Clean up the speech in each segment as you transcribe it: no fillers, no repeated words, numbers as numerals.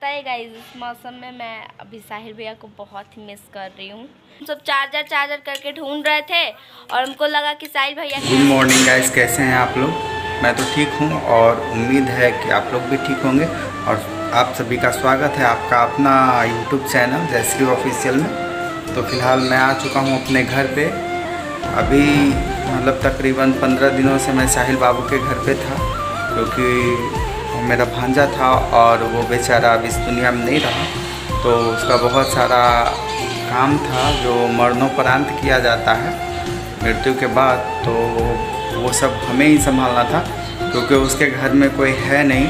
पता है गाइस, इस मौसम में मैं अभी साहिल भैया को बहुत ही मिस कर रही हूँ। हम सब चार्जर करके ढूंढ रहे थे और हमको लगा कि साहिल भैया। गुड मॉर्निंग गाइस, कैसे हैं आप लोग? मैं तो ठीक हूँ और उम्मीद है कि आप लोग भी ठीक होंगे। और आप सभी का स्वागत है आपका अपना यूट्यूब चैनल जयश्री ऑफिशियल में। तो फिलहाल मैं आ चुका हूँ अपने घर पे। अभी मतलब तकरीबन 15 दिनों से मैं साहिल बाबू के घर पे था, क्योंकि मेरा भांजा था और वो बेचारा अब इस दुनिया में नहीं रहा। तो उसका बहुत सारा काम था जो मरणोपरांत किया जाता है मृत्यु के बाद, तो वो सब हमें ही संभालना था, क्योंकि उसके घर में कोई है नहीं।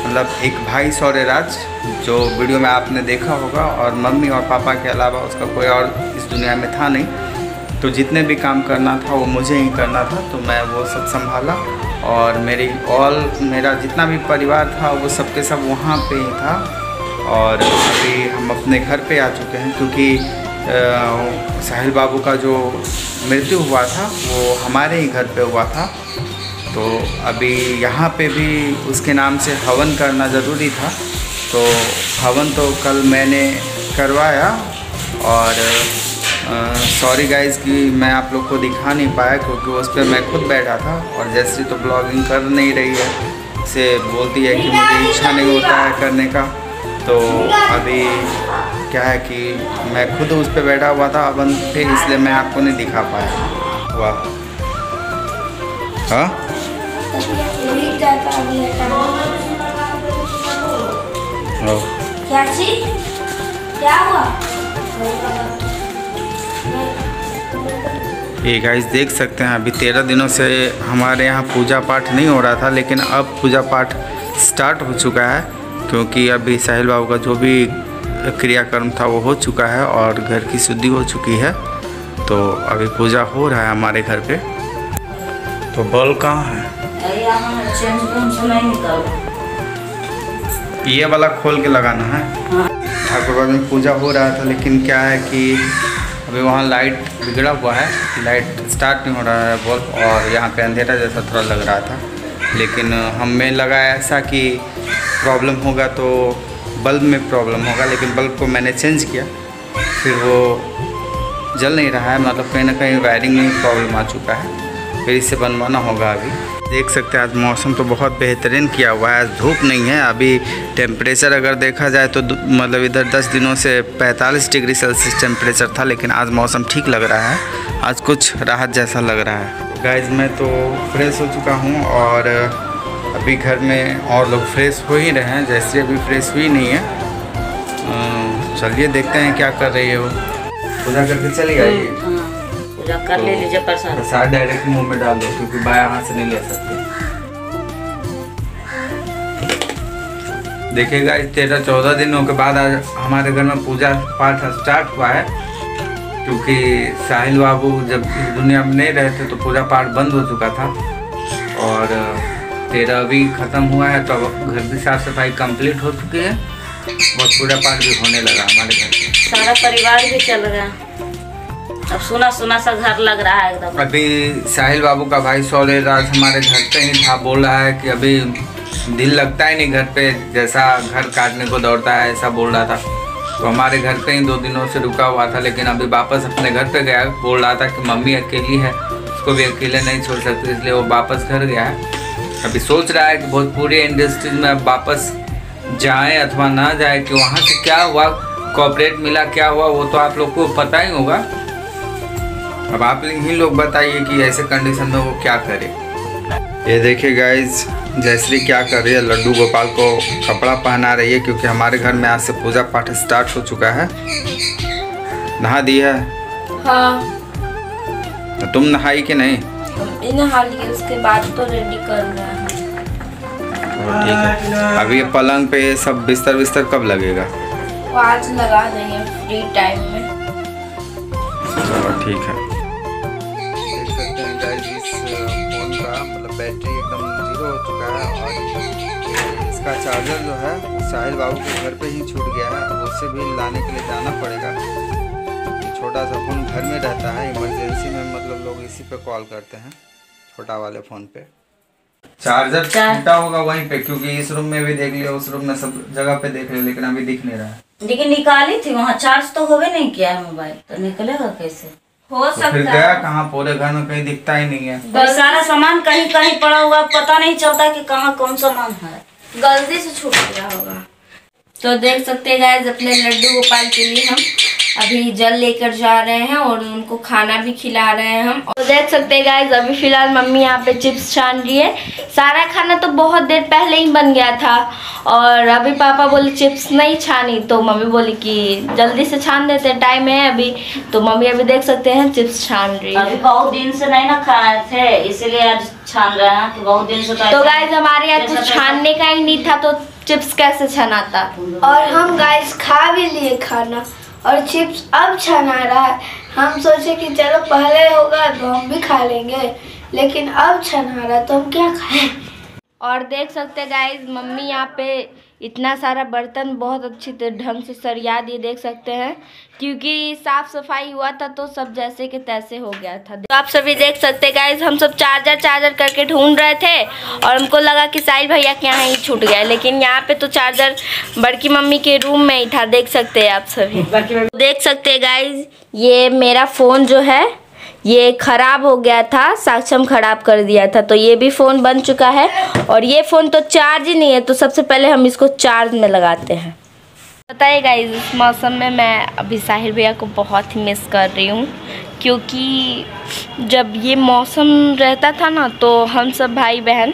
मतलब एक भाई शौर्यराज जो वीडियो में आपने देखा होगा, और मम्मी और पापा के अलावा उसका कोई और इस दुनिया में था नहीं। तो जितने भी काम करना था वो मुझे ही करना था, तो मैं वो सब संभाला। और मेरा जितना भी परिवार था वो सब के सब वहाँ पे ही था। और अभी हम अपने घर पे आ चुके हैं, क्योंकि साहिल बाबू का जो मृत्यु हुआ था वो हमारे ही घर पे हुआ था। तो अभी यहाँ पे भी उसके नाम से हवन करना ज़रूरी था, तो हवन तो कल मैंने करवाया। और सॉरी गाइज़ कि मैं आप लोग को दिखा नहीं पाया, क्योंकि उस पर मैं खुद बैठा था। और जैसे तो ब्लॉगिंग कर नहीं रही है, से बोलती है कि मुझे इच्छा नहीं होता है करने का। तो अभी क्या है कि मैं खुद उस पर बैठा हुआ था हवन पे, इसलिए मैं आपको नहीं दिखा पाया। वाह, हाँ क्या हुआ? ये गाइस देख सकते हैं, अभी 13 दिनों से हमारे यहाँ पूजा पाठ नहीं हो रहा था, लेकिन अब पूजा पाठ स्टार्ट हो चुका है, क्योंकि अभी साहिल बाबू का जो भी क्रियाकर्म था वो हो चुका है और घर की शुद्धि हो चुकी है। तो अभी पूजा हो रहा है हमारे घर पे। तो बॉल कहाँ है? ये वाला खोल के लगाना है। ठाकुर बाबू में पूजा हो रहा था, लेकिन क्या है कि अभी वहाँ लाइट बिगड़ा हुआ है, लाइट स्टार्ट नहीं हो रहा है बल्ब, और यहाँ पे अंधेरा जैसा थोड़ा लग रहा था। लेकिन हमें लगा ऐसा कि प्रॉब्लम होगा तो बल्ब में प्रॉब्लम होगा, लेकिन बल्ब को मैंने चेंज किया, फिर वो जल नहीं रहा है। मतलब कहीं ना कहीं वायरिंग में प्रॉब्लम आ चुका है, फिर इसे बनवाना होगा। अभी देख सकते हैं आज मौसम तो बहुत बेहतरीन किया हुआ है, आज धूप नहीं है। अभी टेम्परेचर अगर देखा जाए तो मतलब इधर 10 दिनों से 45 डिग्री सेल्सियस टेम्परेचर था, लेकिन आज मौसम ठीक लग रहा है, आज कुछ राहत जैसा लग रहा है। गाइज मैं तो फ्रेश हो चुका हूँ और अभी घर में और लोग फ्रेश हो ही रहे हैं, जैसे अभी फ्रेश हुई नहीं है। चलिए देखते हैं क्या कर रही है वो। पूजा करके चली आइए। पूजा कर ले लीजिए, प्रसाद डायरेक्ट मुंह में डाल दो, क्योंकि बाएं हाथ से नहीं ले सकते। देखिएगा 13-14 दिनों के बाद आज हमारे घर में पूजा पाठ स्टार्ट हुआ है, क्योंकि साहिल बाबू जब इस दुनिया में नहीं रहे थे तो पूजा पाठ बंद हो चुका था। और 13 अभी ख़त्म हुआ है, तो अब घर की साफ सफाई कंप्लीट हो चुकी है और पूजा पाठ भी होने लगा हमारे घर में। सारा परिवार भी चल रहा है, अब सुना सुना सा घर लग रहा है एकदम। अभी साहिल बाबू का भाई शौर्यराज हमारे घर पे ही था, बोल रहा है कि अभी दिल लगता ही नहीं घर पे, जैसा घर काटने को दौड़ता है ऐसा बोल रहा था। तो हमारे घर पे ही 2 दिनों से रुका हुआ था, लेकिन अभी वापस अपने घर पे गया। बोल रहा था कि मम्मी अकेली है, उसको भी अकेले नहीं छोड़ सकते, इसलिए वो वापस घर गया है। अभी सोच रहा है कि भोजपुरी इंडस्ट्रीज में अब वापस जाए अथवा ना जाए, कि वहाँ से क्या हुआ, कॉर्पोरेट मिला क्या हुआ, वो तो आप लोग को पता ही होगा। अब आप ही लोग बताइए कि ऐसे कंडीशन में वो क्या करे। ये देखिए गाइज, जयश्री क्या कर रही है, लड्डू गोपाल को कपड़ा पहना रही है, क्योंकि हमारे घर में आज से पूजा पाठ स्टार्ट हो चुका है। नहा दी है? हाँ। तो तुम नहाई कि नहीं? नहा ली, उसके बाद तो रेडी कर रहा है। ठीक है। अभी ये पलंग पे ये सब बिस्तर कब लगेगा? वो आज लगा देंगे फ्री टाइम में। ठीक है। देख सकते हैं गाइस, इस फोन का मतलब बैटरी एकदम 0 हो चुका है, और इसका चार्जर जो है साहिल बाबू के घर पे ही छूट गया है। अब उससे भी लाने के लिए जाना पड़ेगा। छोटा सा फ़ोन घर में रहता है, इमरजेंसी में मतलब लोग इसी पे कॉल करते हैं, छोटा वाले फ़ोन पे। चार्जर टूटा होगा वहीं पे, क्योंकि इस रूम में भी देख लिया, उस रूम में सब जगह पे देख लिया, लेकिन अभी दिख नहीं रहा है। लेकिन निकाली थी वहाँ, चार्ज तो होवे नहीं किया है मोबाइल, तो निकलेगा कैसे? हो तो फिर गया कहाँ? पूरे घर में कहीं दिखता ही नहीं है। तो सारा सामान कहीं कहीं पड़ा हुआ, पता नहीं चलता कि कहाँ कौन सामान है। गलती से छूट गया होगा। तो देख सकते हैं गाइस, अपने लड्डू गोपाल के लिए हम अभी जल लेकर जा रहे हैं और उनको खाना भी खिला रहे हैं हम। तो देख सकते हैं गाइस, अभी फिलहाल मम्मी यहाँ पे चिप्स छान रही है। सारा खाना तो बहुत देर पहले ही बन गया था और अभी पापा बोले चिप्स नहीं छानी, तो मम्मी बोली कि जल्दी से छान देते, टाइम है अभी। तो मम्मी अभी देख सकते हैं चिप्स छान रही है। अभी बहुत दिन से नहीं ना खाए थे, इसीलिए आज छान रहे हैं कि बहुत दिन से। तो गाइस हमारे यहाँ कुछ छानने का ही नहीं था, तो चिप्स कैसे छनाता। और हम गाइस खा भी लिए खाना और चिप्स अब छना रहा है। हम सोचे कि चलो पहले होगा तो हम भी खा लेंगे, लेकिन अब छना रहा तो हम क्या खाएं। और देख सकते हैं गाइस, मम्मी यहाँ पे इतना सारा बर्तन बहुत अच्छी ढंग से सरिया दिए, देख सकते हैं, क्योंकि साफ सफाई हुआ था तो सब जैसे के तैसे हो गया था। तो आप सभी देख सकते हैं गाइस, हम सब चार्जर करके ढूंढ रहे थे और हमको लगा कि साहिल भैया के यहाँ ही छूट गया, लेकिन यहाँ पे तो चार्जर बड़की मम्मी के रूम में ही था। देख सकते हैं आप सभी, देख सकते हैं गाइस, ये मेरा फ़ोन जो है ये ख़राब हो गया था, साक्षम ख़राब कर दिया था, तो ये भी फ़ोन बन चुका है और ये फ़ोन तो चार्ज ही नहीं है। तो सबसे पहले हम इसको चार्ज में लगाते हैं। बताइए गाइस, इस मौसम में मैं अभी साहिल भैया को बहुत ही मिस कर रही हूँ, क्योंकि जब ये मौसम रहता था ना तो हम सब भाई बहन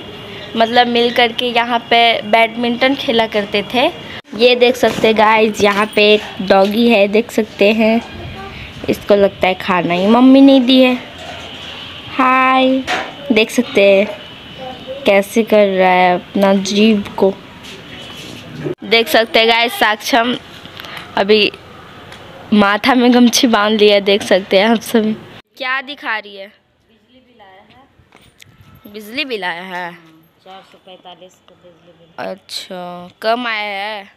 मतलब मिल करके यहाँ पे बैडमिंटन खेला करते थे। ये देख सकते हैं गाइस, यहाँ पे एक डॉगी है, देख सकते हैं, इसको लगता है खाना ही मम्मी नहीं दी है। हाय, देख सकते हैं कैसे कर रहा है अपना जीभ को। देख सकते हैं गाइस, साक्षम अभी माथा में गमछी बांध लिया, देख सकते हैं आप सभी। क्या दिखा रही है? बिजली बिल आया है। बिजली बिल आया है? 445 का बिजली बिल। अच्छा, कम आया है।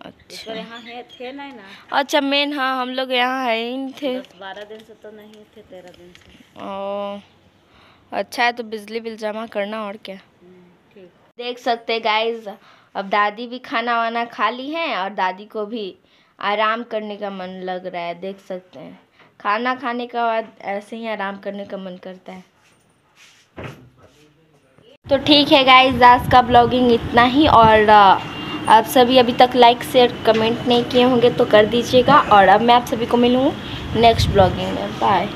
अच्छा, यहाँ थे नहीं ना। अच्छा मेन, हाँ हम लोग यहाँ है ही नहीं थे। 12 दिन से तो नहीं थे, 13 दिन से। ओ अच्छा है, तो बिजली बिल जमा करना और क्या। ठीक। देख सकते हैं गाइस, अब दादी भी खाना वाना खा ली है और दादी को भी आराम करने का मन लग रहा है। देख सकते हैं, खाना खाने के बाद ऐसे ही आराम करने का मन करता है। तो ठीक है गाइस, आज का ब्लॉगिंग इतना ही। और आप सभी अभी तक लाइक शेयर कमेंट नहीं किए होंगे तो कर दीजिएगा। और अब मैं आप सभी को मिलूँ नेक्स्ट ब्लॉगिंग में। बाय।